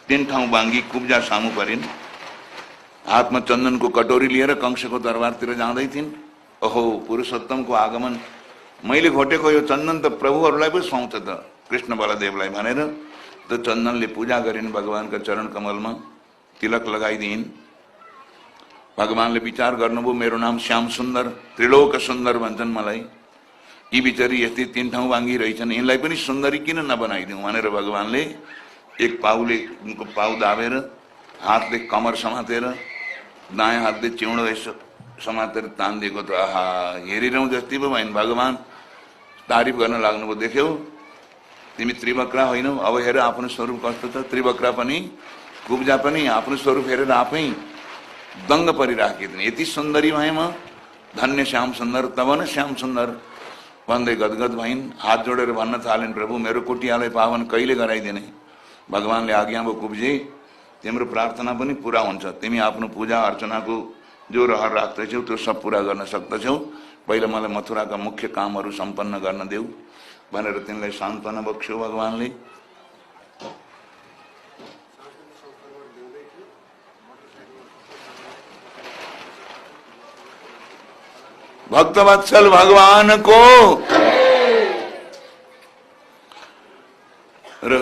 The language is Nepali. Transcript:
तीन ठाउँ बाङ्गी कुब्जा सामु परिन्। हातमा चन्दनको कटोरी लिएर कंसको दरबारतिर जाँदै थिइन्। ओहो, पुरुषोत्तमको आगमन, मैले घोटेको यो चन्दन त प्रभुहरूलाई पो सुहाउँछ त, कृष्ण बलदेवलाई भनेर त्यो चन्दनले पूजा गरिन्। भगवानका चरण कमलमा तिलक लगाइदिइन्। भगवानले विचार गर्नुभयो, मेरो नाम श्याम सुन्दर, त्रिलोक सुन्दर भन्छन् मलाई, यी बिचरी यस्तै तीन ठाउँ बाङ्गी रहेछन्, यिनलाई पनि सुन्दरी किन नबनाइदिउँ भनेर भगवानले एक पाउले उनको पाउ दाबेर, हातले कमर समातेर, दायाँ हातले चिउँडो यसो समातेर तानिदिएको त आहा, हेरिरहँ जस्तै पो भइन्। भगवान तारिफ गर्न लाग्नुभयो, देख्यौ तिमी त्रिवक्रा होइनौ, अब हेर आफ्नो स्वरूप कस्तो छ। त्रिवक्रा पनि कुब्जा पनि आफ्नो स्वरूप हेरेर आफै दङ्ग परिराखेकी थिइन्। यति सुन्दरी भए म, धन्य श्याम सुन्दर, तब न श्याम सुन्दर भन्दै गदगद भइन्। हात जोडेर भन्न थालिन्, प्रभु मेरो कुटियालाई पावन कहिले गराइदिने। भगवानले आज्ञा भयो, कुब्जे तिम्रो प्रार्थना पनि पूरा हुन्छ, तिमी आफ्नो पूजा अर्चनाको जो रहर राख्दैछौ त्यो सब पूरा गर्न सक्दछौ, पहिला मलाई मथुराका मुख्य कामहरू सम्पन्न गर्न देऊ भनेर तिनलाई सान्त्वना बक्स्यो भगवानले। भक्तवत्सल भगवान को र